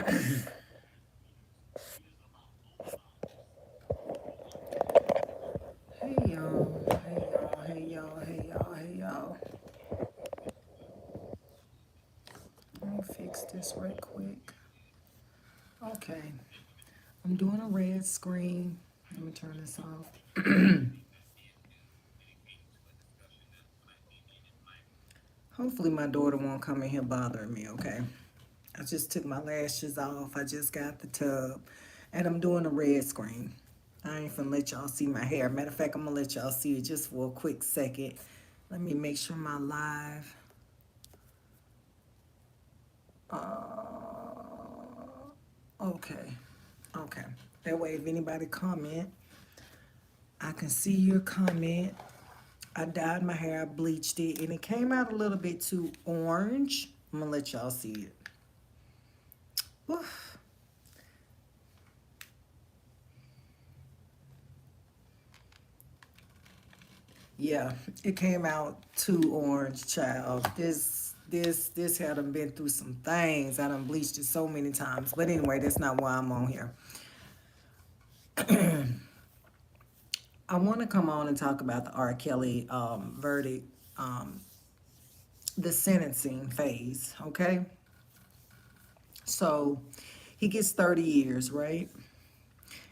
Hey y'all, hey y'all, hey y'all, hey y'all, hey y'all. Let me fix this right quick. Okay, I'm doing a red screen. Let me turn this off. Hopefully my daughter won't come in here bothering me, okay? I just took my lashes off. I just got the tub. And I'm doing a red screen. I ain't finna let y'all see my hair. Matter of fact, I'm gonna let y'all see it just for a quick second. Let me make sure my live. Okay. Okay. That way, if anybody comment, I can see your comment. I dyed my hair, I bleached it, and it came out a little bit too orange. I'm gonna let y'all see it. Oof. Yeah, it came out too orange, child. This had done been through some things. I done bleached it so many times. But anyway, that's not why I'm on here. I want to come on and talk about the R. Kelly verdict, the sentencing phase, okay? So he gets 30 years, right?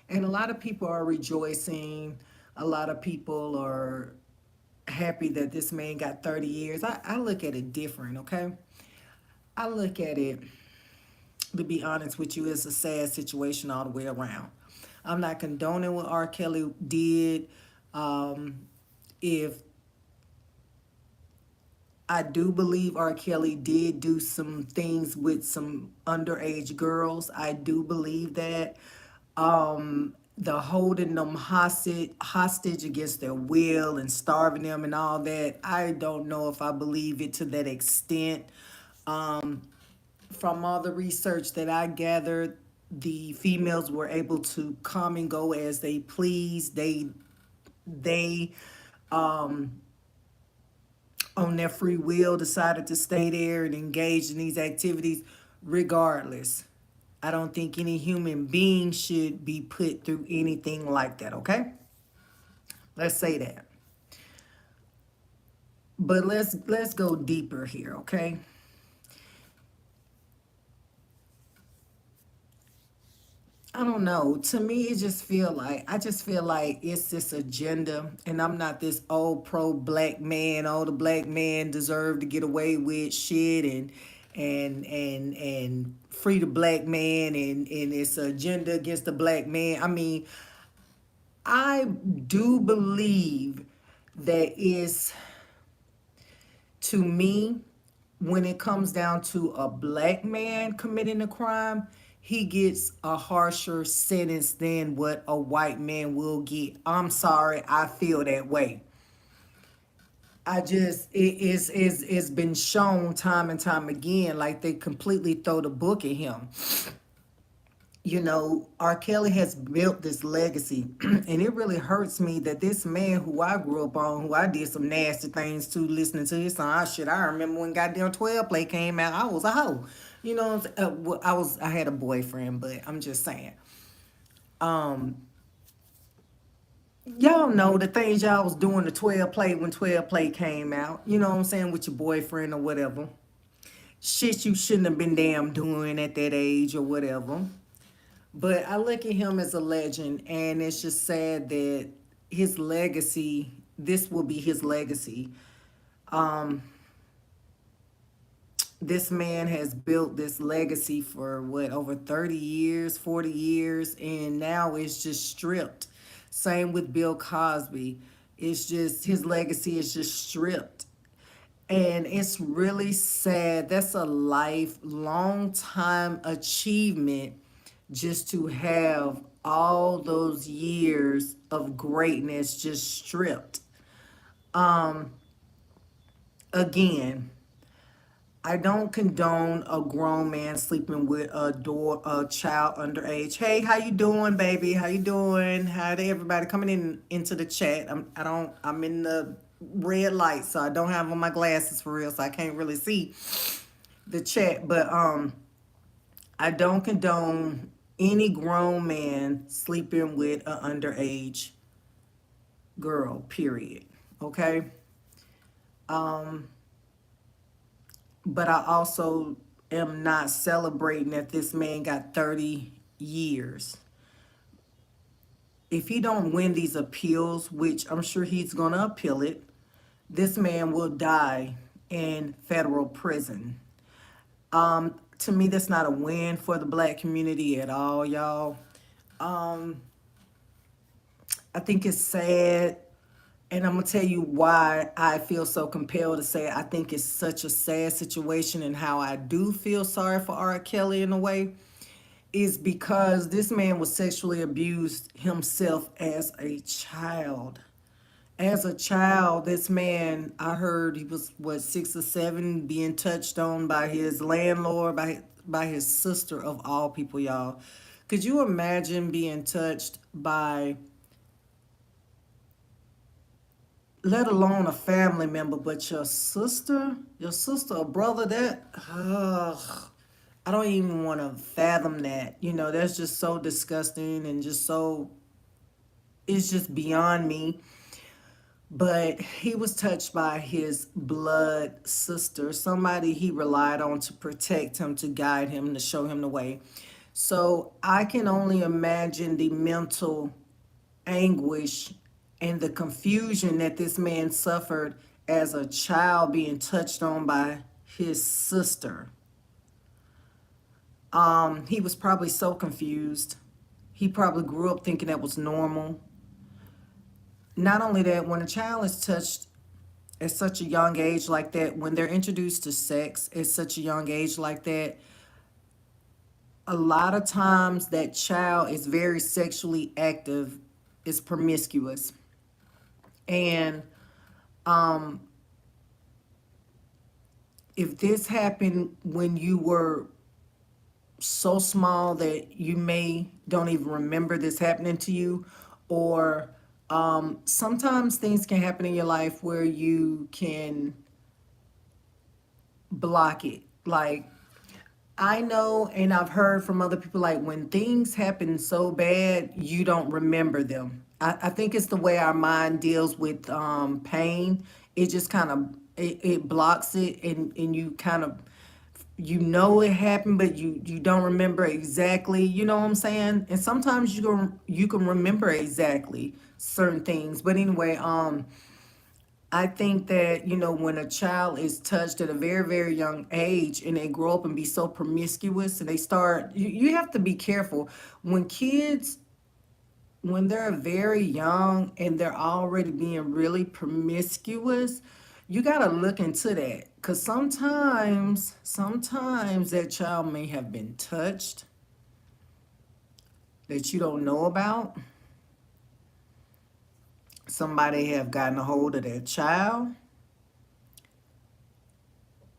And a lot of people are rejoicing. A lot of people are happy that this man got 30 years. I look at it different, okay? I look at it, to be honest with you, it's a sad situation all the way around. I'm not condoning what R. Kelly did. If I do believe R. Kelly did do some things with some underage girls, I do believe that. The holding them hostage against their will and starving them and all that, I don't know if I believe it to that extent. From all the research that I gathered, the females were able to come and go as they please. They on their free will decided to stay there and engage in these activities regardless. I don't think any human being should be put through anything like that, okay? Let's say that. But let's go deeper here, okay? I don't know. To me, it just feel like I just feel like it's this agenda, and I'm not this old pro black man. Oh, the black man deserve to get away with shit, and free the black man, and it's an agenda against the black man. I mean, I do believe that is, to me, when it comes down to a black man committing a crime, he gets a harsher sentence than what a white man will get. I'm sorry, I feel that way. I just it's been shown time and time again, like they completely throw the book at him. You know, R. Kelly has built this legacy, and it really hurts me that this man who I grew up on, who I did some nasty things to, listening to his song, shit. I remember when goddamn 12 play came out, I was a hoe. You know, what I'm saying? I had a boyfriend, but I'm just saying, y'all know the things y'all was doing to 12 play when 12 play came out. You know what I'm saying, with your boyfriend or whatever. Shit you shouldn't have been damn doing at that age or whatever. But I look at him as a legend, and it's just sad that his legacy, this will be his legacy. This man has built this legacy for what, over 30 years, 40 years, and now it's just stripped. Same with Bill Cosby. It's just his legacy is just stripped. And it's really sad. That's a lifelong time achievement just to have all those years of greatness just stripped. Again, I don't condone a grown man sleeping with a child underage. Hey, how you doing, baby? How you doing? How to everybody coming in into the chat? I'm in the red light, so I don't have on my glasses for real, so I can't really see the chat. But I don't condone any grown man sleeping with an underage girl, period. Okay? But I also am not celebrating that this man got 30 years. If he don't win these appeals, which I'm sure he's going to appeal it, this man will die in federal prison. To me, that's not a win for the black community at all, y'all. I think it's sad, and I'm gonna tell you why I feel so compelled to say it. I think it's such a sad situation, and how I do feel sorry for R. Kelly in a way is because this man was sexually abused himself as a child. As a child, this man, I heard he was, what, 6 or 7, being touched on by his landlord, by his sister of all people, y'all. Could you imagine being touched by, let alone a family member, but your sister or brother? That, I don't even want to fathom that. You know, that's just so disgusting and just so, it's just beyond me. But he was touched by his blood sister, somebody he relied on to protect him, to guide him, to show him the way. So I can only imagine the mental anguish and the confusion that this man suffered as a child, being touched on by his sister. He was probably so confused. He probably grew up thinking that was normal. Not only that, when a child is touched at such a young age like that, when they're introduced to sex at such a young age like that, a lot of times that child is very sexually active, is promiscuous. And if this happened when you were so small that you may don't even remember this happening to you, or sometimes things can happen in your life where you can block it. Like, I know, and I've heard from other people, like when things happen so bad, you don't remember them. I think it's the way our mind deals with pain. It just kind of, it blocks it, and you kind of, you know it happened, but you don't remember exactly. You know what I'm saying? And sometimes you can remember exactly certain things. But anyway, I think that, when a child is touched at a very, very young age and they grow up and be so promiscuous, and they start, you have to be careful. When kids, when they're very young and they're already being really promiscuous, you got to look into that. Because sometimes that child may have been touched that you don't know about. Somebody have gotten a hold of that child.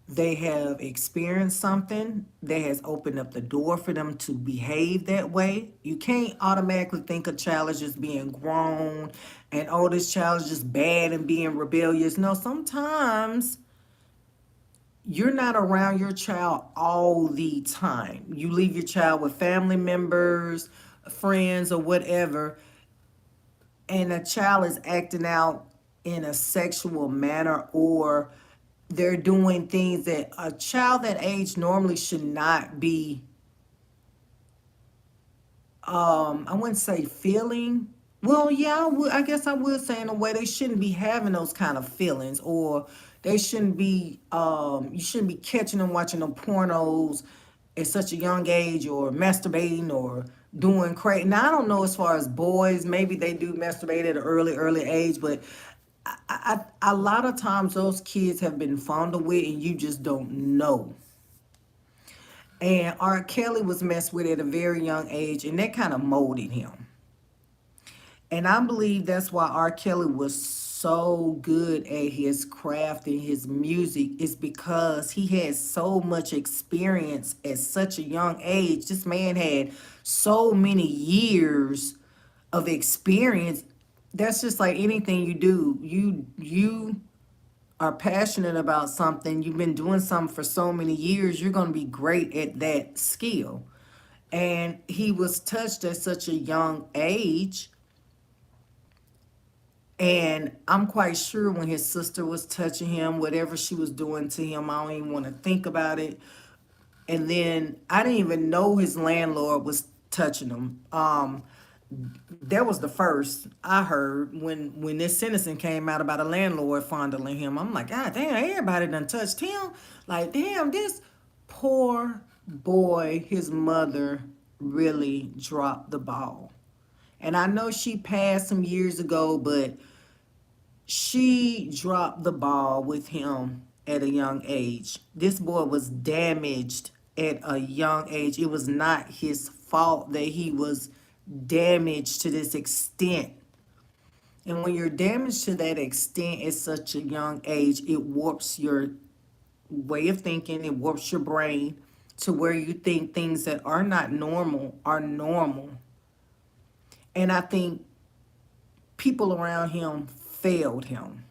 They have experienced something that has opened up the door for them to behave that way. You can't automatically think a child is just being grown and, oh, this child is just bad and being rebellious. No, sometimes you're not around your child all the time. You leave your child with family members, friends, or whatever, and a child is acting out in a sexual manner, or they're doing things that a child that age normally should not be, I wouldn't say feeling. Well, yeah, I guess I would say in a way they shouldn't be having those kind of feelings, or they shouldn't be, you shouldn't be catching them watching them pornos at such a young age, or masturbating, or doing crazy. Now, I don't know as far as boys, maybe they do masturbate at an early age, but a lot of times those kids have been fondled with and you just don't know. And R. Kelly was messed with at a very young age, and that kind of molded him. And I believe that's why R. Kelly was so good at his craft and his music, is because he had so much experience at such a young age. This man had so many years of experience. That's just like anything you do. You are passionate about something, you've been doing something for so many years, you're going to be great at that skill. And he was touched at such a young age. And I'm quite sure when his sister was touching him, whatever she was doing to him, I don't even want to think about it. And then I didn't even know his landlord was touching him. That was the first I heard when this sentencing came out about a landlord fondling him. I'm like, God damn, everybody done touched him. Like, damn, this poor boy, his mother really dropped the ball. And I know she passed some years ago, but she dropped the ball with him at a young age. This boy was damaged at a young age. It was not his fault that he was damaged to this extent. And when you're damaged to that extent at such a young age, it warps your way of thinking, it warps your brain to where you think things that are not normal are normal. And I think people around him failed him.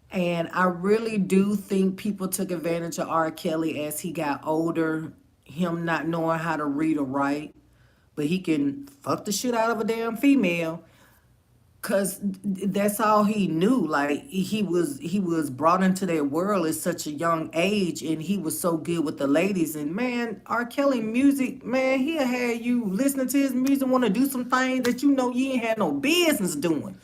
And I really do think people took advantage of R. Kelly as he got older, him not knowing how to read or write, but he can fuck the shit out of a damn female. Cause that's all he knew. Like he was brought into that world at such a young age, and he was so good with the ladies. And man, R. Kelly music, man, he'll have you listening to his music, want to do some things that you know you ain't had no business doing.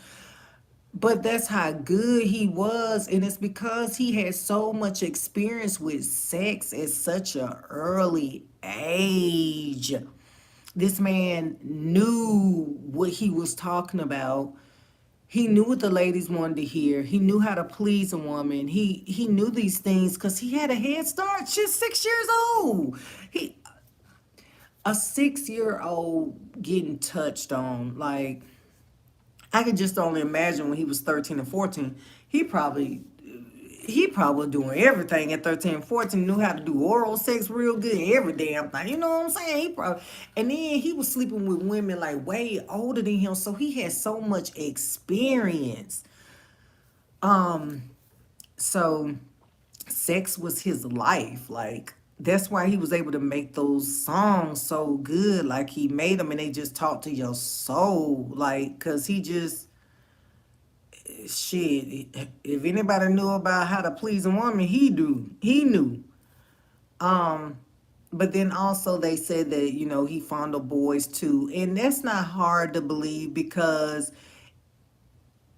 But that's how good he was, and it's because he had so much experience with sex at such a early age. This man knew what he was talking about. He knew what the ladies wanted to hear. He knew how to please a woman. He knew these things because he had a head start. Just 6 years old. He a 6 year old getting touched on. Like I could just only imagine when he was 13 and 14. He probably doing everything at 13 and 14, knew how to do oral sex real good, every damn thing. You know what I'm saying? He probably, and then he was sleeping with women like way older than him, so he had so much experience. So sex was his life. Like that's why he was able to make those songs so good. Like he made them and they just talk to your soul. Like, cause he just shit. If anybody knew about how to please a woman, he do. He knew. But then also they said that he fondled boys too, and that's not hard to believe because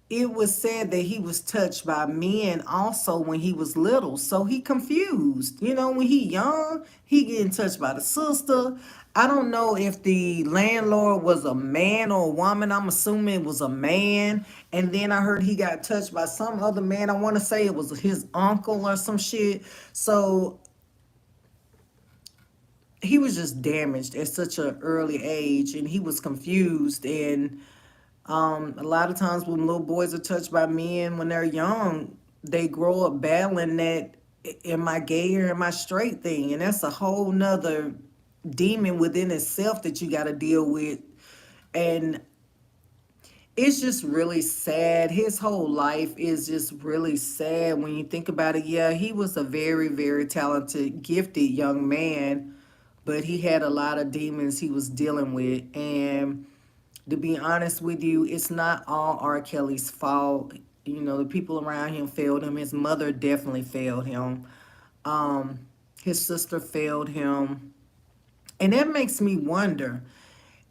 it was said that he was touched by men also when he was little. So he confused. When he young, he getting touched by the sister. I don't know if the landlord was a man or a woman. I'm assuming it was a man. And then I heard he got touched by some other man. I want to say it was his uncle or some shit. So he was just damaged at such an early age, and he was confused. And a lot of times when little boys are touched by men when they're young, they grow up battling that am I gay or am I straight thing, and that's a whole nother demon within itself that you got to deal with. And it's just really sad. His whole life is just really sad when you think about it. Yeah, he was a very, very talented, gifted young man, but he had a lot of demons he was dealing with. And to be honest with you, it's not all R. Kelly's fault. The people around him failed him. His mother definitely failed him. His sister failed him. And that makes me wonder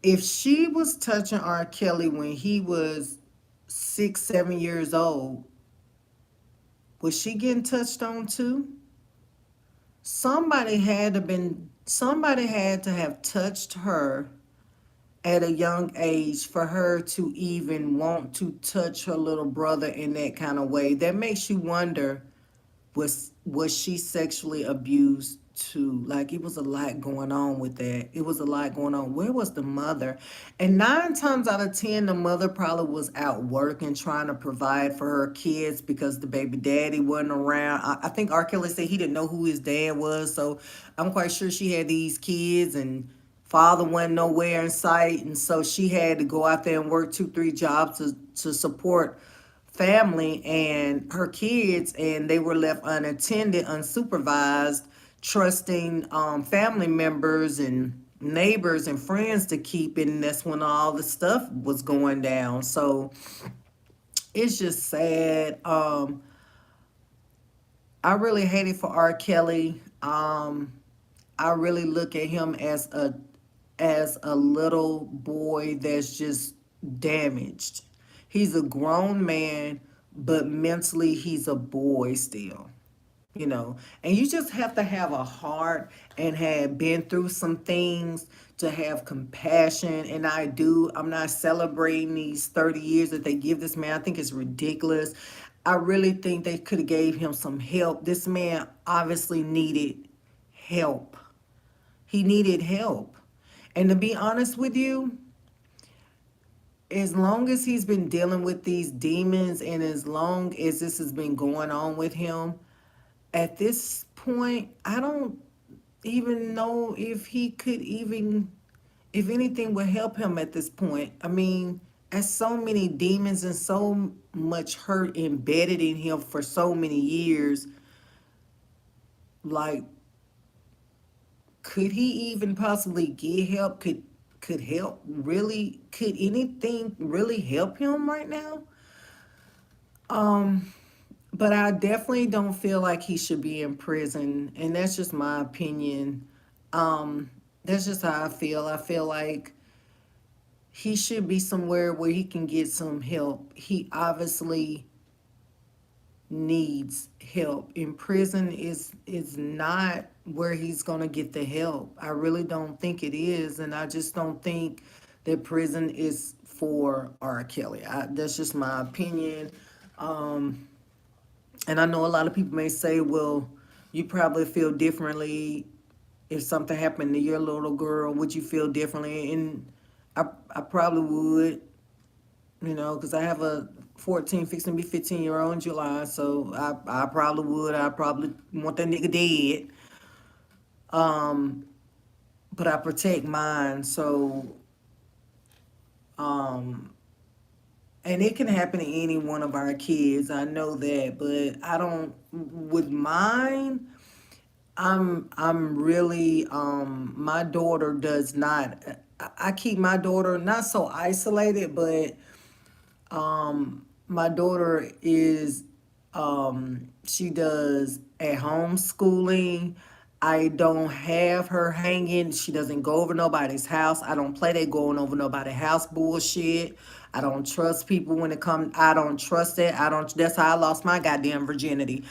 if she was touching R. Kelly when he was 6, 7 years old, was she getting touched on too? Somebody had to have touched her at a young age for her to even want to touch her little brother in that kind of way. That makes you wonder, was she sexually abused too? Like it was a lot going on with that. It was a lot going on. Where was the mother? And 9 times out of 10, the mother probably was out working, trying to provide for her kids because the baby daddy wasn't around. I think R. Kelly said he didn't know who his dad was, so I'm quite sure she had these kids and father wasn't nowhere in sight, and so she had to go out there and work 2 3 jobs to support family and her kids, and they were left unattended, unsupervised, trusting family members and neighbors and friends to keep it, and that's when all the stuff was going down. So it's just sad. I really hate it for R. Kelly. I really look at him as a little boy that's just damaged. He's a grown man, but mentally he's a boy still. And you just have to have a heart and have been through some things to have compassion. And I do. I'm not celebrating these 30 years that they give this man. I think it's ridiculous. I really think they could have gave him some help. This man obviously needed help. He needed help. And to be honest with you, as long as he's been dealing with these demons and as long as this has been going on with him, at this point, I don't even know if he could even, if anything would help him at this point. I mean, as so many demons and so much hurt embedded in him for so many years, like, could he even possibly get help? Could help really? Could anything really help him right now? But I definitely don't feel like he should be in prison, and that's just my opinion. That's just how I feel. I feel like he should be somewhere where he can get some help. He obviously needs help. In prison is not where he's going to get the help. I really don't think it is, and I just don't think that prison is for R. Kelly. That's just my opinion. And I know a lot of people may say, well, you probably feel differently if something happened to your little girl. Would you feel differently? And I probably would, because I have a 14, fixing to be 15-year-old in July. So I probably would. I probably want that nigga dead. But I protect mine. So, and it can happen to any one of our kids. I know that, but I don't, with mine, I'm really my daughter does not. I keep my daughter not so isolated, but my daughter is she does at home schooling. I don't have her hanging. She doesn't go over nobody's house. I don't play that going over nobody's house bullshit. I don't trust people when it comes. I don't trust it. I don't. That's how I lost my goddamn virginity.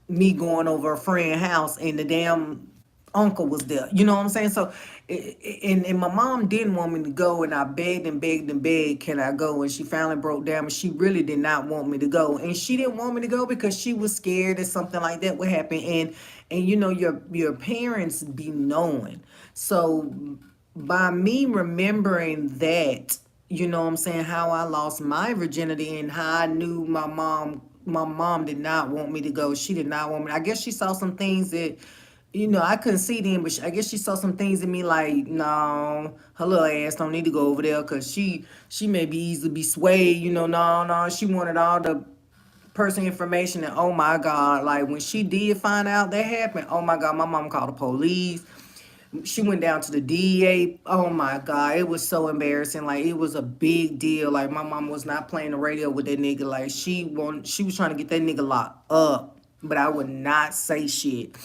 Me going over a friend's house and the damn uncle was there. You know what I'm saying? So, and my mom didn't want me to go, and I begged and begged and begged, can I go? And she finally broke down, and she really did not want me to go, and she didn't want me to go because she was scared that something like that would happen, and your parents be knowing. So by me remembering that, you know what I'm saying, how I lost my virginity and how I knew my mom did not want me to go. She did not want me. I guess she saw some things that, I couldn't see them, but I guess she saw some things in me like, no, her little ass don't need to go over there because she may be easily be swayed, no, no. She wanted all the person information, and oh my God, like when she did find out that happened, oh my God, my mom called the police. She went down to the DEA. Oh my God, it was so embarrassing. Like it was a big deal. Like my mom was not playing the radio with that nigga. Like she was trying to get that nigga locked up. But I would not say shit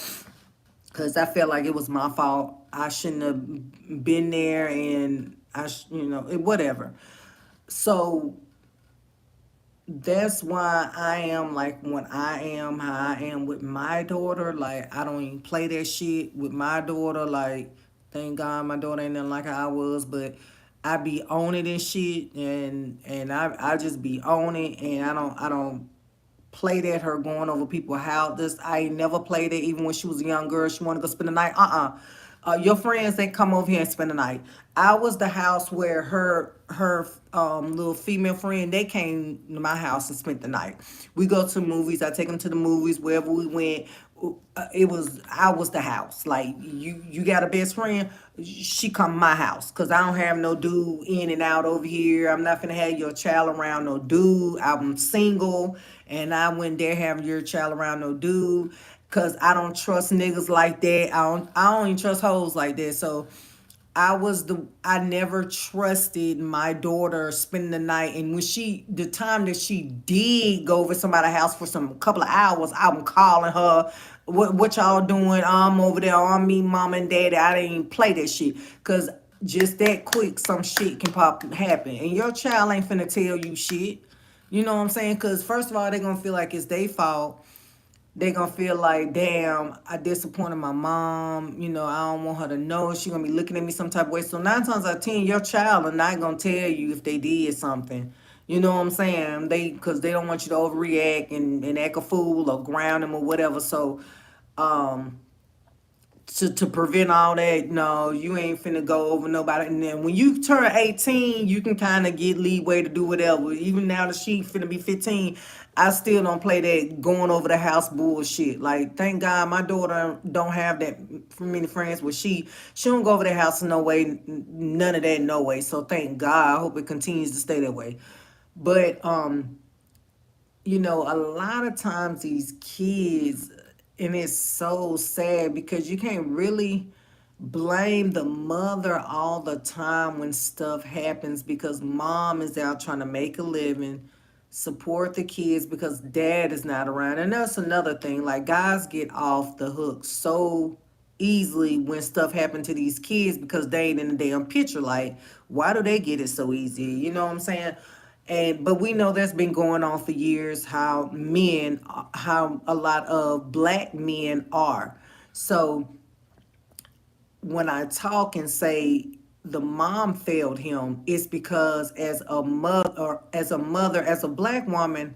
because I felt like it was my fault. I shouldn't have been there, and whatever. So that's why I am like when I am how I am with my daughter. Like I don't even play that shit with my daughter. Like thank God my daughter ain't nothing like how I was, but I be on it and shit, and I just be on it, and I don't play that her going over people's houses. I ain't never played it even when she was a young girl. She wanted to go spend the night. Your friends ain't come over here and spend the night. I was the house where her little female friend, they came to my house and spent the night. We go to movies. I take them to the movies wherever we went. I was the house. Like you got a best friend, she come to my house because I don't have no dude in and out over here. I'm not gonna have your child around no dude. I'm single, and I went there having your child around no dude. Cause I don't trust niggas like that. I don't even trust hoes like that. So I never trusted my daughter spending the night. And when the time that she did go over somebody's house for some couple of hours, I'm calling her, what y'all doing? I'm over there, I'm me, mom and daddy. I didn't even play that shit. Cause just that quick, some shit can happen. And your child ain't finna tell you shit. You know what I'm saying? Cause first of all, they gonna feel like it's their fault. They gonna feel like, damn, I disappointed my mom. I don't want her to know. She gonna be looking at me some type of way. So 9 times out of 10, your child are not gonna tell you if they did something. You know what I'm saying? Cause they don't want you to overreact and act a fool or ground them or whatever. So, um, to prevent all that, no, you ain't finna go over nobody. And then when you turn 18, you can kind of get leeway to do whatever. Even now that she finna be 15, I still don't play that going over the house bullshit. Like, thank God my daughter don't have that many friends where she don't go over the house in no way, none of that, no way. So thank God. I hope it continues to stay that way. But a lot of times these kids, and it's so sad because you can't really blame the mother all the time when stuff happens, because mom is out trying to make a living, support the kids because dad is not around. And that's another thing. Like, guys get off the hook so easily when stuff happen to these kids because they ain't in the damn picture. Like, why do they get it so easy? You know what I'm saying? But we know that's been going on for years, how a lot of black men are. So when I talk and say the mom failed him, it's because as a black woman,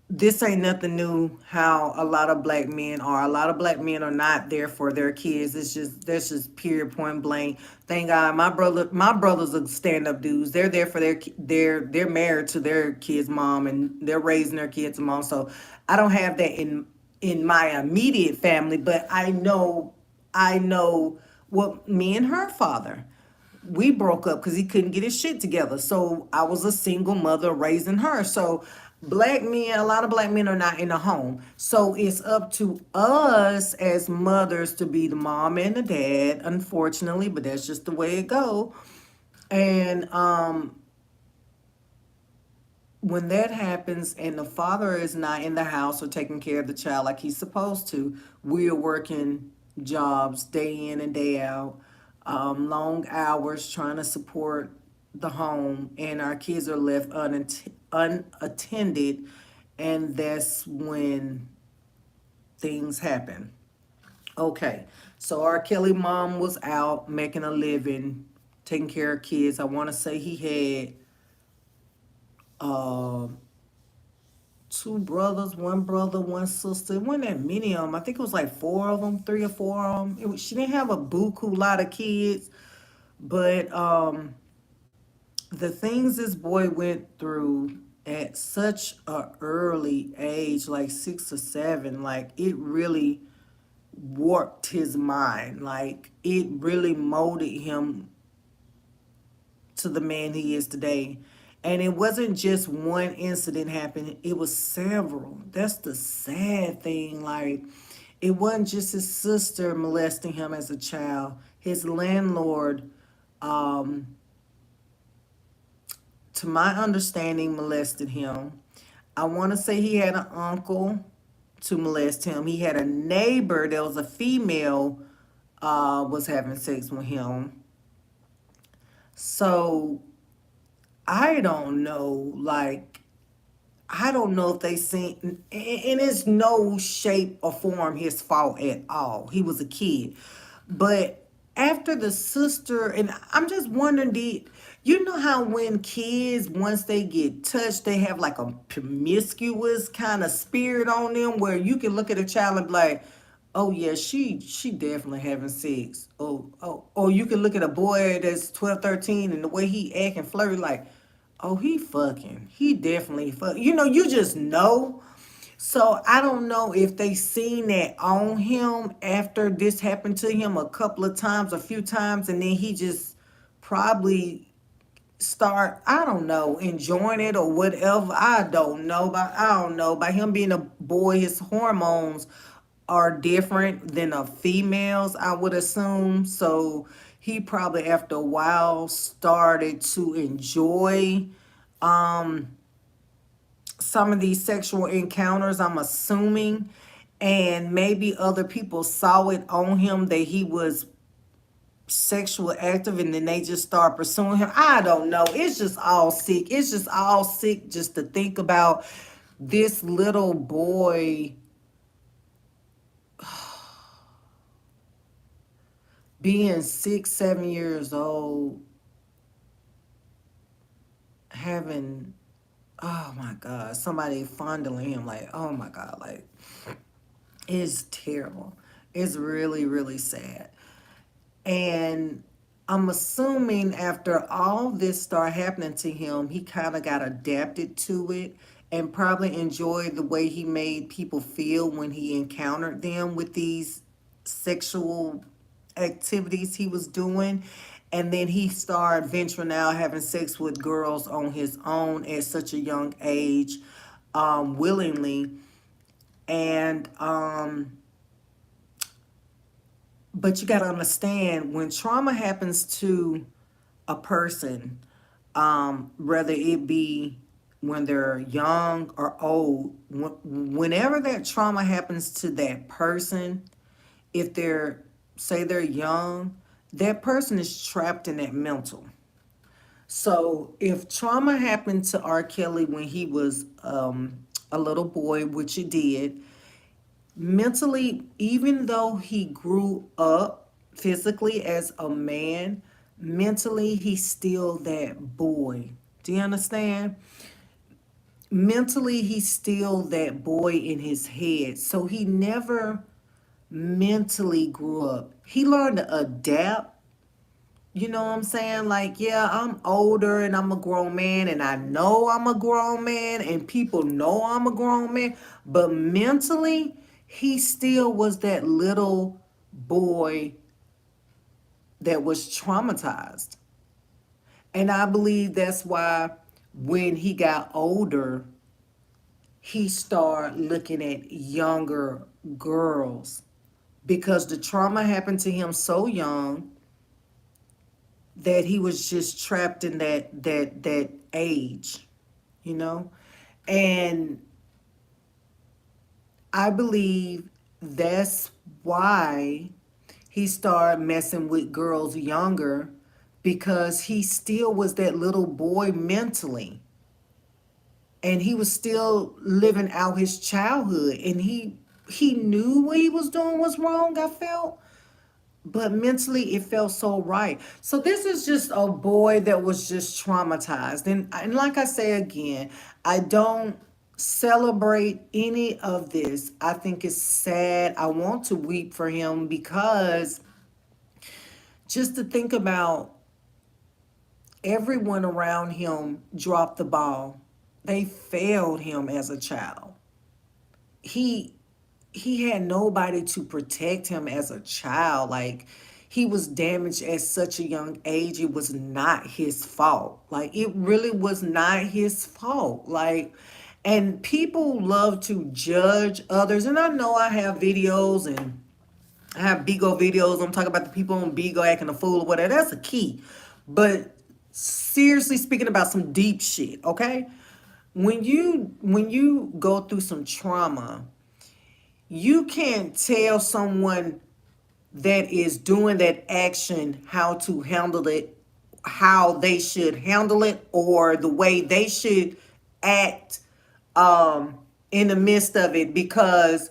this ain't nothing new. How a lot of black men are. A lot of black men are not there for their kids. That's just period, point blank. Thank God, my brothers are stand up dudes. They're there for they're married to their kids' mom, and they're raising their kids' mom. So I don't have that in my immediate family, but I know what me and her father, we broke up because he couldn't get his shit together. So I was a single mother raising her. So a lot of black men are not in the home. So it's up to us as mothers to be the mom and the dad, unfortunately, but that's just the way it go. And when that happens and the father is not in the house or taking care of the child like he's supposed to, we're working jobs day in and day out, long hours trying to support the home, and our kids are left unattended, and that's when things happen. Okay, so R. Kelly mom was out making a living, taking care of kids. I want to say he had two brothers, one brother, one sister. It wasn't that many of them. I think it was like four of them, three or four of them. She didn't have a buku lot of kids, but the things this boy went through at such a early age, like 6 or 7, like it really warped his mind. Like it really molded him to the man he is today. And it wasn't just one incident happening, it was several. That's the sad thing. Like, it wasn't just his sister molesting him as a child. His landlord, to my understanding, molested him. I want to say he had an uncle to molest him. He had a neighbor that was a female, was having sex with him. So I don't know, like, I don't know if they seen, and it's no shape or form his fault at all. He was a kid. But after the sister, and I'm just wondering, you know how when kids, once they get touched, they have like a promiscuous kind of spirit on them where you can look at a child and be like, oh yeah, she definitely having sex. Or you can look at a boy that's 12, 13, and the way he act and flirt, like, oh, he fucking. He definitely fuck. You just know. So I don't know if they seen that on him after this happened to him a couple of times, a few times, and then he just probably start, I don't know, enjoying it or whatever. I don't know. By him being a boy, his hormones are different than a female's, I would assume. So he probably after a while started to enjoy some of these sexual encounters, I'm assuming. And maybe other people saw it on him that he was sexual active, and then they just start pursuing him. I don't know. It's just all sick. It's just all sick just to think about this little boy being 6, 7 years old, having, oh my God, somebody fondling him. Like, oh my God, like, it's terrible. It's really, really sad. And I'm assuming after all this started happening to him, he kind of got adapted to it and probably enjoyed the way he made people feel when he encountered them with these sexual activities he was doing. And then he started venturing out, having sex with girls on his own at such a young age, willingly. And but you got to understand, when trauma happens to a person, whether it be when they're young or old, whenever that trauma happens to that person, if they're, say they're young, that person is trapped in that mental. So if trauma happened to R. Kelly when he was a little boy, which it did, mentally, even though he grew up physically as a man, mentally he's still that boy. Do you understand? Mentally he's still that boy in his head. So he never mentally grew up. He learned to adapt. You know what I'm saying? Like, yeah, I'm older and I'm a grown man, and I know I'm a grown man, and people know I'm a grown man, but mentally, he still was that little boy that was traumatized. And I believe that's why when he got older, he started looking at younger girls, because the trauma happened to him so young that he was just trapped in that age, you know? And I believe that's why he started messing with girls younger, because he still was that little boy mentally. And he was still living out his childhood, and he knew what he was doing was wrong, I felt, but mentally it felt so right. So this is just a boy that was just traumatized. And like I say again, I don't celebrate any of this. I think it's sad. I want to weep for him, because just to think about, everyone around him dropped the ball. They failed him as a child. He he had nobody to protect him as a child. Like, he was damaged at such a young age. It was not his fault. Like, it really was not his fault. Like, and people love to judge others. And I know I have videos, and I have Bigo videos. I'm talking about the people on Bigo acting a fool or whatever. That's a key. But seriously speaking about some deep shit, okay? When you go through some trauma, you can't tell someone that is doing that action how to handle it, how they should handle it, or the way they should act in the midst of it, because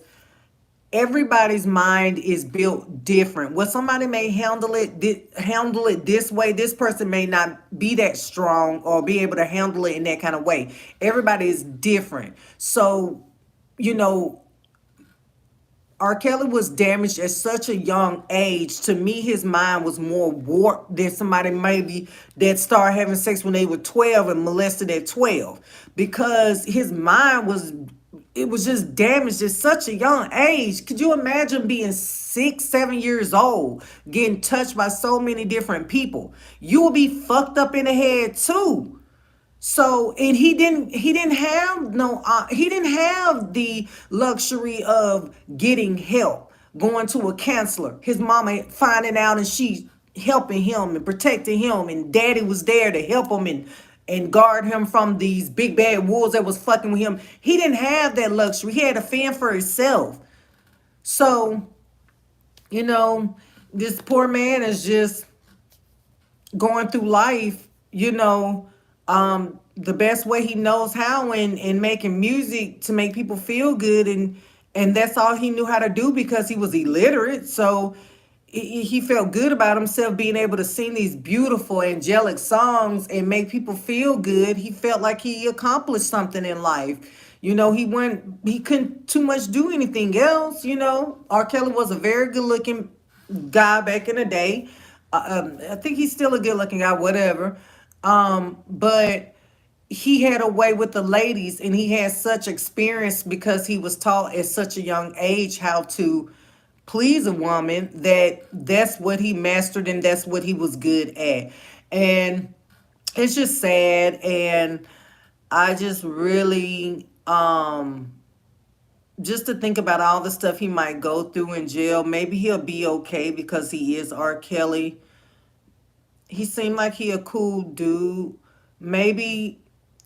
everybody's mind is built different. What somebody may handle it this way, this person may not be that strong or be able to handle it in that kind of way. Everybody is different. So, you know, R. Kelly was damaged at such a young age. To me, his mind was more warped than somebody maybe that started having sex when they were 12 and molested at 12. Because his mind was, it was just damaged at such a young age. Could you imagine being 6, 7 years old, getting touched by so many different people? You will be fucked up in the head too. So, and he didn't have no he didn't have the luxury of getting help, going to a counselor. His mama finding out and she helping him and protecting him, and daddy was there to help him and guard him from these big bad wolves that was fucking with him. He didn't have that luxury. He had to fend for himself. So, you know, this poor man is just going through life, the best way he knows how, and making music to make people feel good, and that's all he knew how to do because he was illiterate. So he felt good about himself being able to sing these beautiful angelic songs and make people feel good. He felt like he accomplished something in life. He couldn't too much do anything else. R. Kelly was a very good looking guy back in the day. I think he's still a good looking guy, whatever. But he had a way with the ladies, and he had such experience because he was taught at such a young age how to please a woman, that's what he mastered and that's what he was good at. And it's just sad, and I just really just to think about all the stuff he might go through in jail. Maybe he'll be okay because he is R. Kelly. He seemed like he a cool dude. Maybe,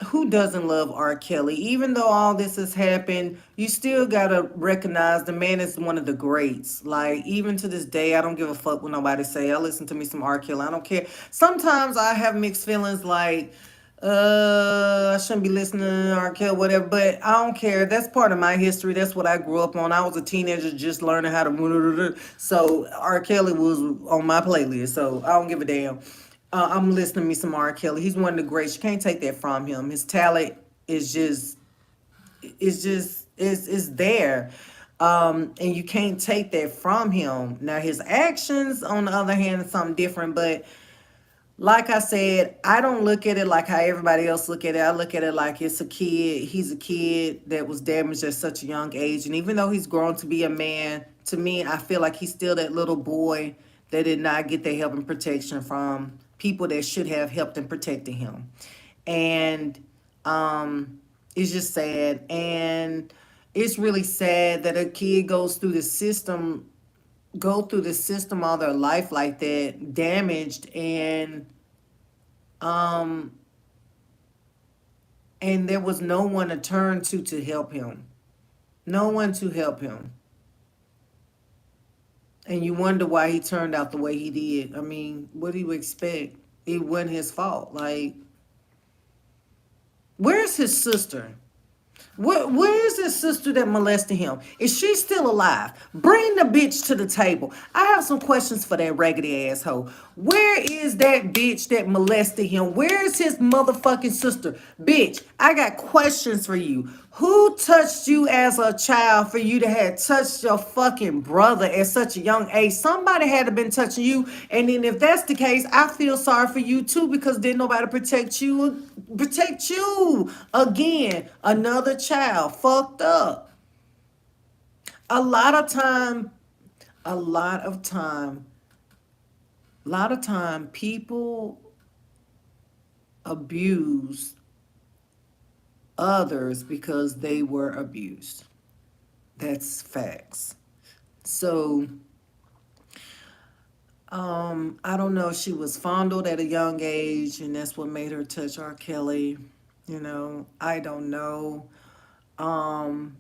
who doesn't love R. Kelly? Even though all this has happened, you still gotta recognize the man is one of the greats. Like, even to this day, I don't give a fuck what nobody say. I listen to me some R. Kelly. I don't care. Sometimes I have mixed feelings, like, I shouldn't be listening to R. Kelly, whatever, but I don't care. That's part of my history. That's what I grew up on. I was a teenager just learning how to. So R. Kelly was on my playlist. So I don't give a damn. I'm listening to me some R. Kelly. He's one of the greats. You can't take that from him. His talent is is there. And you can't take that from him. Now his actions, on the other hand, is something different, but like I said, I don't look at it like how everybody else look at it. I look at it like it's a kid. He's a kid that was damaged at such a young age. And even though he's grown to be a man, to me, I feel like he's still that little boy that did not get the help and protection from people that should have helped and protected him. And it's just sad. And it's really sad that a kid go through the system all their life like that, damaged, um and there was no one to turn to help him. No one to help him. And you wonder why he turned out the way he did. I mean, what do you expect? It wasn't his fault. Like, where's his sister? Where is his sister that molested him? Is she still alive? Bring the bitch to the table. I have some questions for that raggedy asshole. Where is that bitch that molested him? Where is his motherfucking sister? Bitch, I got questions for you. Who touched you as a child for you to have touched your fucking brother at such a young age? Somebody had to been touching you. And then if that's the case, I feel sorry for you too, because didn't nobody protect you. Protect you. Again, another child fucked up. A lot of time, a lot of time, a lot of time people abuse others because they were abused. That's facts. So, I don't know. She was fondled at a young age, and that's what made her touch R. Kelly. I don't know. Um,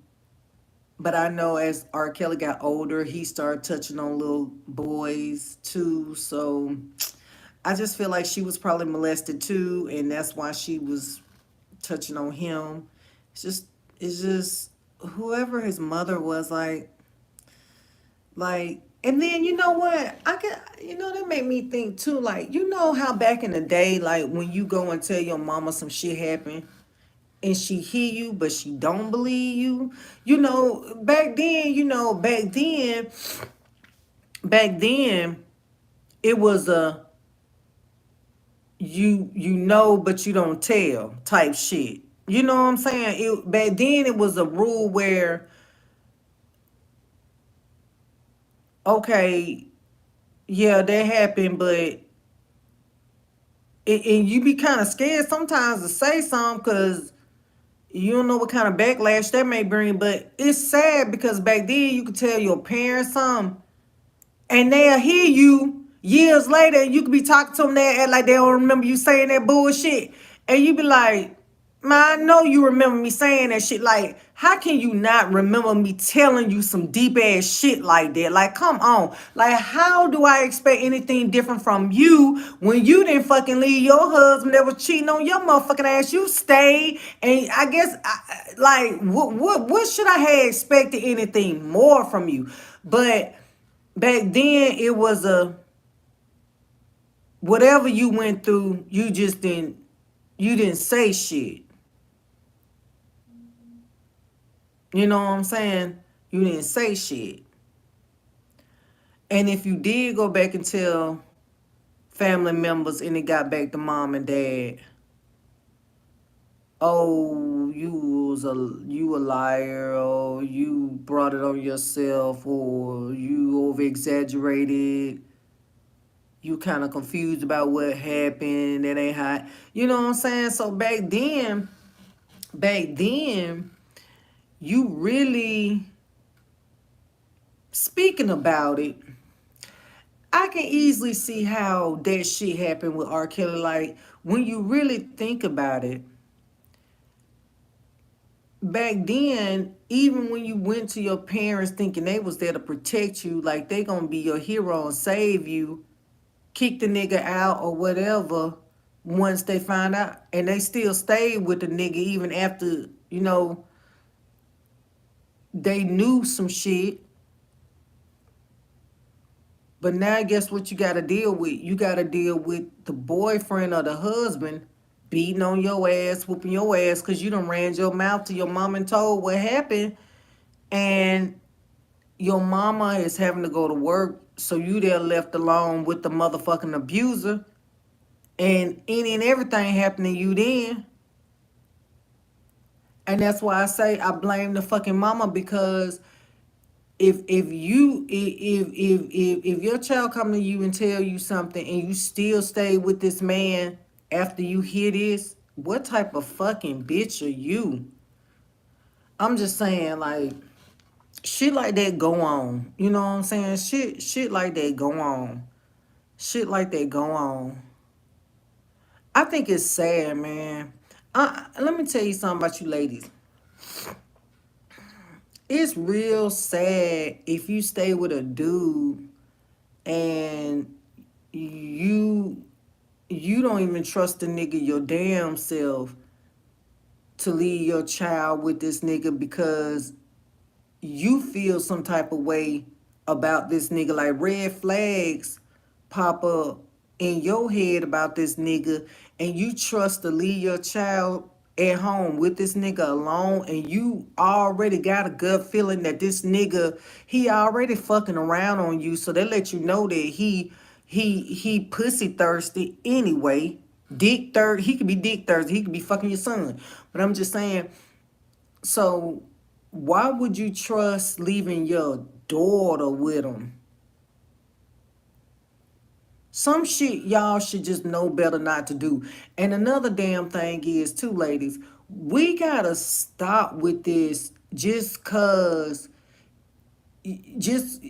but I know as R. Kelly got older, he started touching on little boys too. So I just feel like she was probably molested too, and that's why she was touching on him. It's just, it's just whoever his mother was, like, and then you know what? That made me think too. Like, how back in the day, like when you go and tell your mama some shit happened, and she hear you, but she don't believe you. Back then, it was a but you don't tell type shit. You know what I'm saying? Back then it was a rule where, okay, yeah, that happened, but and you be kind of scared sometimes to say something because you don't know what kind of backlash that may bring. But it's sad because back then you could tell your parents something and they'll hear you years later and you could be talking to them, they act like they don't remember you saying that bullshit. And you be like, man, I know you remember me saying that shit. Like, how can you not remember me telling you some deep ass shit like that? Like, come on. Like, how do I expect anything different from you when you didn't fucking leave your husband that was cheating on your motherfucking ass? You stayed, and I guess, like, what should I have expected anything more from you? But back then, it was a whatever you went through, you didn't say shit. You know what I'm saying? You didn't say shit. And if you did go back and tell family members and it got back to mom and dad, oh, you a liar, or you brought it on yourself, or you over exaggerated, you kind of confused about what happened, that ain't how, you know what I'm saying? So back then, you really speaking about it, I can easily see how that shit happened with R. Kelly. Like, when you really think about it, back then, even when you went to your parents thinking they was there to protect you, like they gonna be your hero and save you, kick the nigga out or whatever, once they find out, and they still stayed with the nigga even after, they knew some shit. But now guess what you gotta deal with? You gotta deal with the boyfriend or the husband beating on your ass, whooping your ass because you done ran your mouth to your mom and told what happened. And your mama is having to go to work, so you there left alone with the motherfucking abuser. And any and everything happening to you then. And that's why I say I blame the fucking mama, because if your child come to you and tell you something and you still stay with this man after you hear this, what type of fucking bitch are you? I'm just saying, like, shit like that go on. You know what I'm saying? Shit like that go on. Shit like that go on. I think it's sad, man. Let me tell you something about you ladies. It's real sad if you stay with a dude and you you don't even trust the nigga your damn self to leave your child with this nigga because you feel some type of way about this nigga. Like, red flags pop up in your head about this nigga, and you trust to leave your child at home with this nigga alone, and you already got a gut feeling that this nigga, he already fucking around on you, so they let you know that he pussy thirsty anyway. Dick third, he could be dick thirsty, he could be fucking your son. But I'm just saying, so why would you trust leaving your daughter with him? Some shit y'all should just know better not to do. And another damn thing is too, ladies, we gotta stop with this just cause just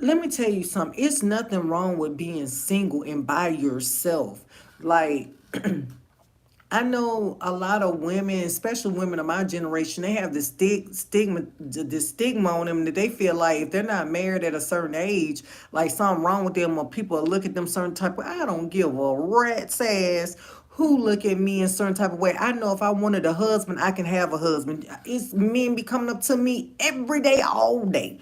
let me tell you something. It's nothing wrong with being single and by yourself. Like, I know a lot of women, especially women of my generation, they have this stigma on them that they feel like if they're not married at a certain age, like something wrong with them, or people look at them certain type of. I don't give a rat's ass who look at me in certain type of way. I know if I wanted a husband, I can have a husband. It's men be coming up to me every day, all day.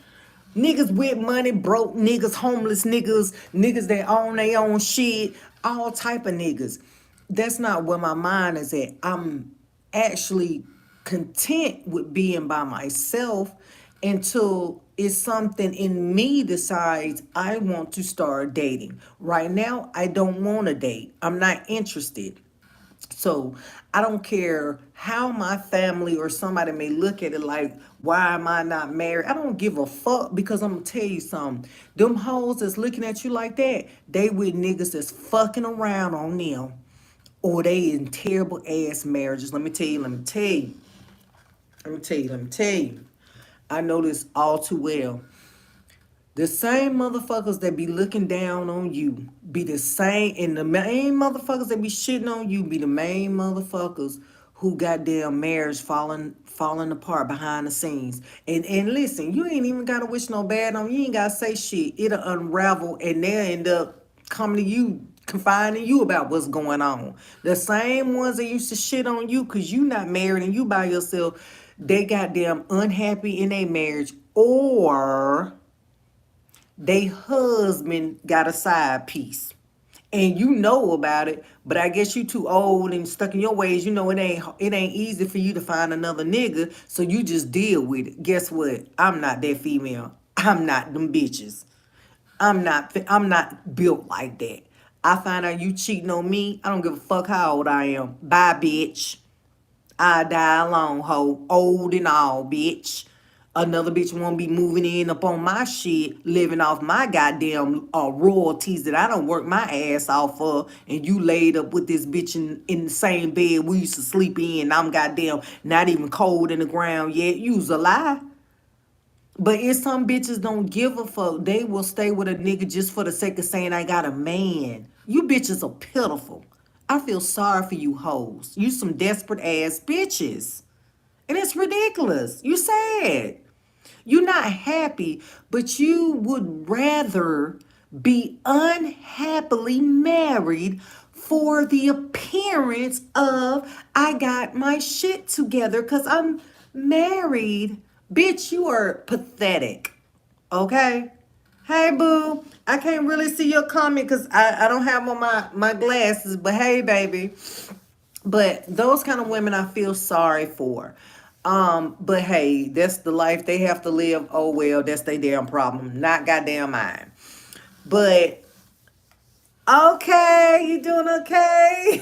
Niggas with money, broke niggas, homeless niggas, niggas that own their own shit, all type of niggas. That's not where my mind is at. I'm actually content with being by myself until it's something in me decides I want to start dating. Right now, I don't want to date. I'm not interested. So I don't care how my family or somebody may look at it like, why am I not married? I don't give a fuck, because I'm gonna tell you something. Them hoes that's looking at you like that, they with niggas that's fucking around on them. or they in terrible ass marriages. Let me tell you. I know this all too well. The same motherfuckers that be looking down on you be the same, and the main motherfuckers that be shitting on you be the main motherfuckers who goddamn marriage falling apart behind the scenes. And listen, you ain't even gotta wish no bad on you. Ain't gotta say shit. It'll unravel, and they'll end up coming to you, confiding in you about what's going on. The same ones that used to shit on you because you not married and you by yourself, they goddamn unhappy in their marriage, or they husband got a side piece and you know about it, but I guess you too old and stuck in your ways. You know it ain't easy for you to find another nigga, so you just deal with it. Guess what? I'm not that female. I'm not them bitches. I'm not built like that. I find out you cheating on me, I don't give a fuck how old I am. Bye, bitch. I die alone, ho. Old and all, bitch. Another bitch won't be moving in up on my shit, living off my goddamn royalties that I don't work my ass off for, and you laid up with this bitch in the same bed we used to sleep in. I'm goddamn not even cold in the ground yet. You's a lie. But if some bitches don't give a fuck, they will stay with a nigga just for the sake of saying I got a man. You bitches are pitiful. I feel sorry for you hoes. You some desperate ass bitches. And it's ridiculous. You sad. You're not happy, but you would rather be unhappily married for the appearance of I got my shit together because I'm married. Bitch, you are pathetic. Okay? Hey, boo. I can't really see your comment because I don't have on my glasses, but hey, baby. But those kind of women I feel sorry for. But hey, that's the life they have to live. Oh well, that's their damn problem, not goddamn mine. But okay, you doing okay?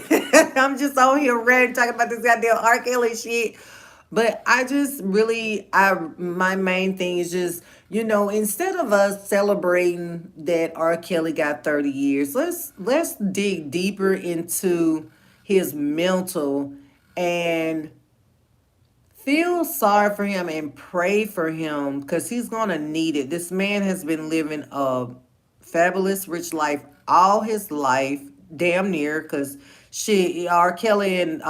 I'm just on here ready talking about this goddamn R. Kelly shit. But I just really, my main thing is just, instead of us celebrating that R. Kelly got 30 years, let's dig deeper into his mental and feel sorry for him and pray for him because he's gonna need it. This man has been living a fabulous, rich life all his life, damn near. Because R. Kelly and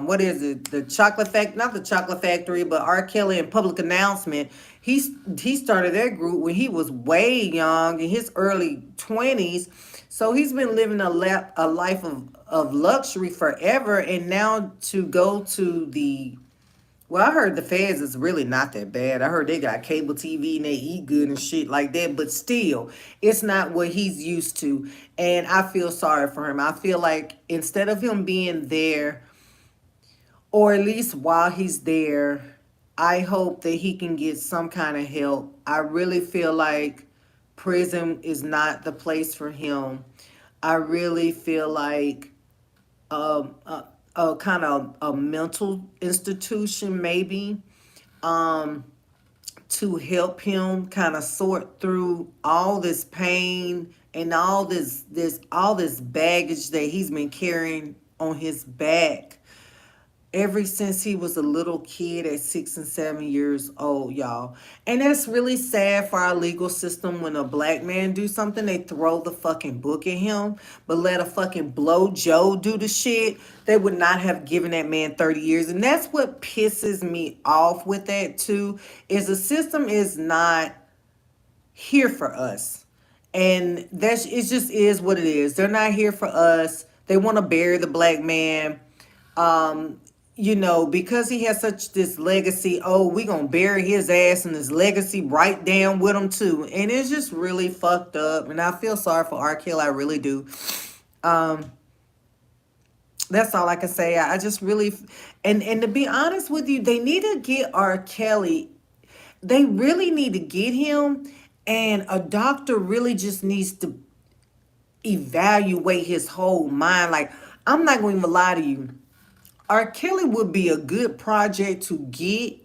what is it? The Chocolate Factory, not the Chocolate Factory, but R. Kelly and Public Announcement. He started that group when he was way young in his early 20s. So he's been living a life of luxury forever, and now to go to the well, I heard the feds is really not that bad. I heard they got cable TV and they eat good and shit like that. But still, it's not what he's used to. And I feel sorry for him. I feel like instead of him being there, or at least while he's there, I hope that he can get some kind of help. I really feel like prison is not the place for him. I really feel like a kind of a mental institution maybe, um, to help him kind of sort through all this pain and all this baggage that he's been carrying on his back ever since he was a little kid at 6 and 7 years old, y'all. And that's really sad for our legal system. When a black man do something, they throw the fucking book at him. But let a fucking blow Joe do the shit, they would not have given that man 30 years. And that's what pisses me off with that too, is the system is not here for us. And it just is what it is. They're not here for us. They want to bury the black man. Um, because he has such this legacy, oh, we gonna bury his ass and his legacy right down with him too. And it's just really fucked up. And I feel sorry for R. Kelly, I really do. Um, that's all I can say. I just really, and to be honest with you, they need to get R. Kelly. They really need to get him, and a doctor really just needs to evaluate his whole mind. Like, I'm not going to even lie to you. R. Kelly would be a good project to get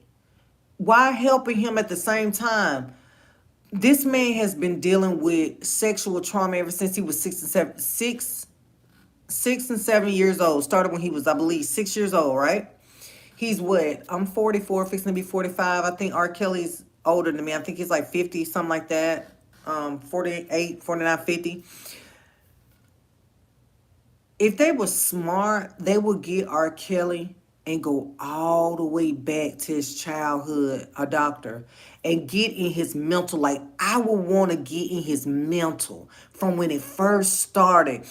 while helping him at the same time. This man has been dealing with sexual trauma ever since he was 6 and 7, 6, 6 and 7 years old. Started when he was, I believe, 6 years old, right? He's what? I'm 44, fixing to be 45. I think R. Kelly's older than me. I think he's like 50, something like that. 48, 49, 50. If they were smart, they would get R. Kelly and go all the way back to his childhood, a doctor, and get in his mental. Like, I would want to get in his mental from when it first started,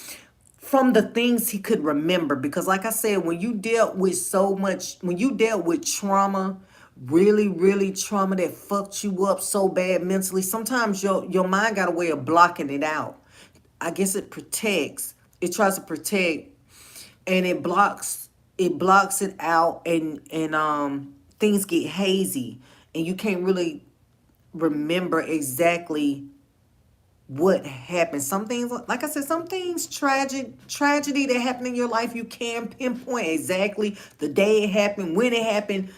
from the things he could remember. Because, like I said, when you dealt with so much, when you dealt with trauma, really, really trauma that fucked you up so bad mentally, sometimes your mind got a way of blocking it out. I guess it protects. It tries to protect, and it blocks it out, and things get hazy, and you can't really remember exactly what happened. Some things, like I said, some things tragedy that happened in your life, you can pinpoint exactly the day it happened, when it happened,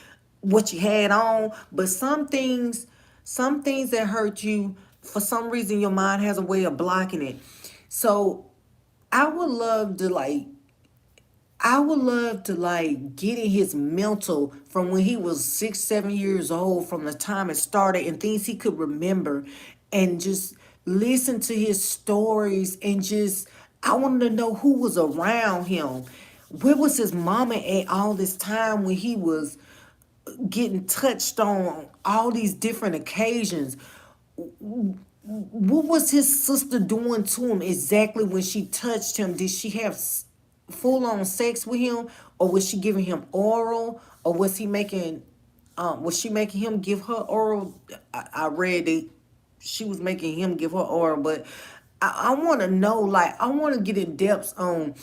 what you had on. But some things that hurt you, for some reason your mind has a way of blocking it. So I would love to like get in his mental from when he was 6, 7 years old, from the time it started and things he could remember, and just listen to his stories, and just, I wanted to know who was around him. Where was his mama at all this time when he was getting touched on all these different occasions? What was his sister doing to him exactly when she touched him? Did she have full on sex with him, or was she giving him oral, or was she making him give her oral? I read that she was making him give her oral, but I want to know, like, I want to get in depth on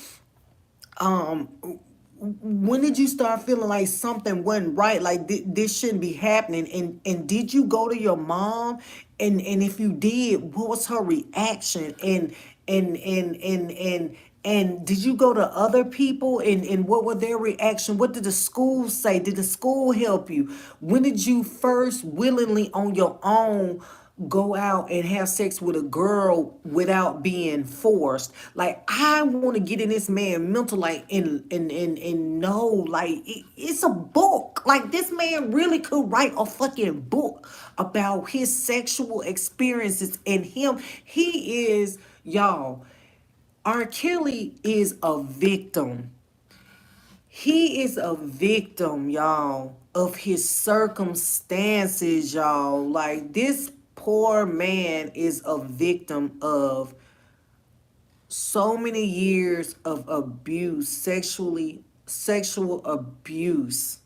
when did you start feeling like something wasn't right, like this shouldn't be happening, and did you go to your mom, and if you did, what was her reaction, and did you go to other people, and what were their reaction? What did the school say? Did the school help you? When did you first willingly on your own go out and have sex with a girl without being forced? Like, I want to get in this man mental, like, and know, like, it's a book. Like, this man really could write a fucking book about his sexual experiences, and him, he is, y'all, R. Kelly is a victim. He is a victim, y'all, of his circumstances, y'all. Like, this poor man is a victim of so many years of abuse, sexual abuse.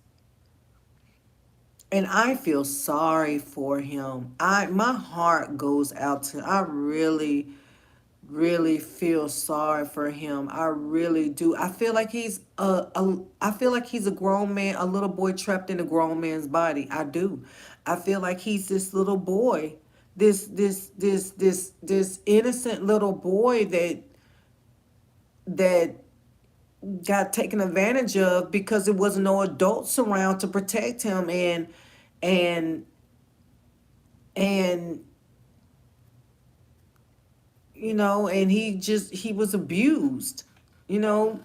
And I feel sorry for him. My heart goes out to, I really feel sorry for him. I really do. I feel like he's a grown man, a little boy trapped in a grown man's body. I do. I feel like he's this little boy, this innocent little boy that got taken advantage of because there was no adults around to protect him, and and and he was abused, you know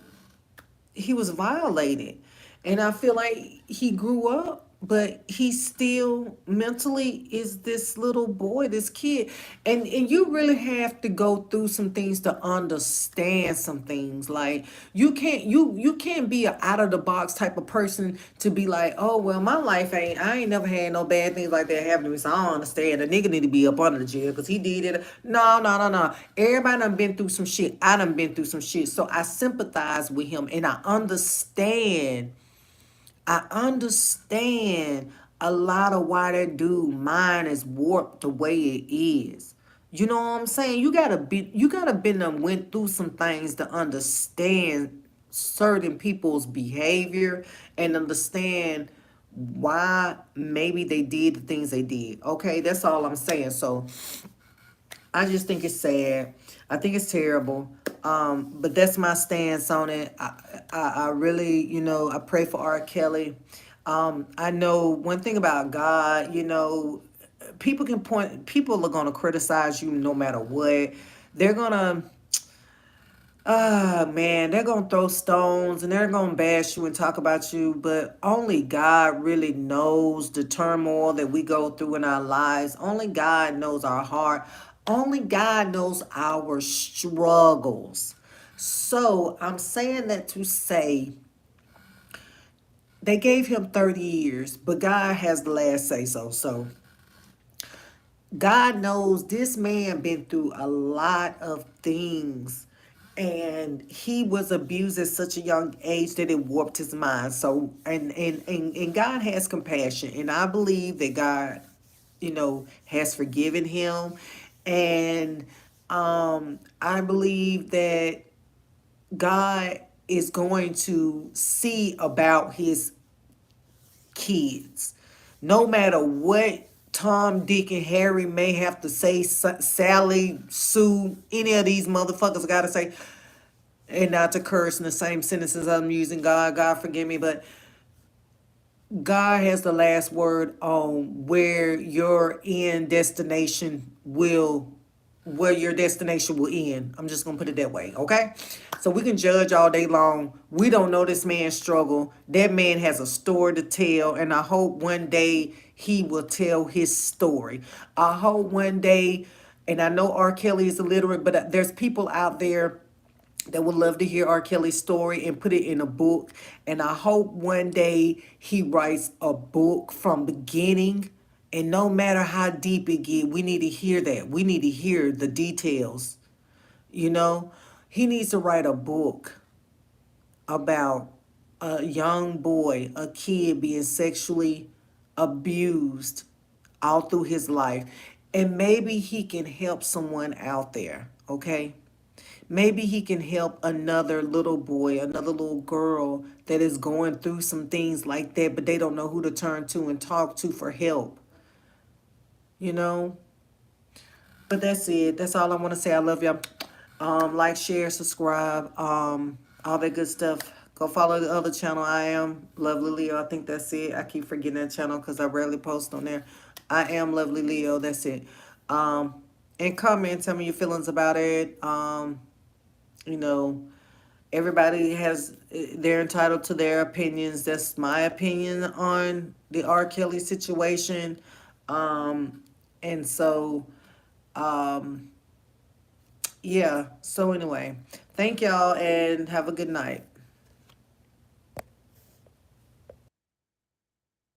he was violated. And I feel like he grew up, but he still mentally is this little boy, this kid. And you really have to go through some things to understand some things. Like, you can't be a out of the box type of person to be like, oh well, my life ain't, I ain't never had no bad things like that happen to me, so I don't understand. A nigga need to be up under the jail because he did it. No, no, no, no. Everybody done been through some shit. I done been through some shit. So I sympathize with him, and I understand a lot of why that dude mind is warped the way it is. You know what I'm saying? You gotta done went through some things to understand certain people's behavior, and understand why maybe they did the things they did. Okay, that's all I'm saying. So I just think it's sad. I think it's terrible. But that's my stance on it. I really, I pray for R. Kelly. I know one thing about God, people are gonna criticize you no matter what. They're gonna Ah, man, they're gonna throw stones and they're gonna bash you and talk about you, but only God really knows the turmoil that we go through in our lives. Only God knows our heart. Only God knows our struggles. So I'm saying that to say they gave him 30 years, but God has the last say so. So God knows this man been through a lot of things, and he was abused at such a young age that it warped his mind. So and God has compassion, and I believe that God, has forgiven him, and I believe that God is going to see about his kids. No matter what Tom, Dick, and Harry may have to say, Sally, Sue, any of these motherfuckers got to say, and not to curse in the same sentences I'm using, God forgive me, but God has the last word on where your destination will end. I'm just gonna put it that way, okay? So we can judge all day long. We don't know this man's struggle. That man has a story to tell, and I hope one day he will tell his story. I hope one day, and I know R. Kelly is illiterate, but there's people out there that would love to hear R. Kelly's story and put it in a book. And I hope one day he writes a book from beginning. And no matter how deep it get, we need to hear that. We need to hear the details. You know, he needs to write a book about a young boy, a kid being sexually abused all through his life. And maybe he can help someone out there, okay? Maybe he can help another little boy, another little girl that is going through some things like that, but they don't know who to turn to and talk to for help, you know? But that's it. That's all I want to say. I love y'all. Like, share, subscribe, all that good stuff. Go follow the other channel. I am Lovely Leo. I think that's it. I keep forgetting that channel because I rarely post on there. I am Lovely Leo. That's it. And comment, tell me your feelings about it. You know, everybody has, they're entitled to their opinions. That's my opinion on the R. Kelly situation. And so, yeah. So anyway, thank y'all and have a good night.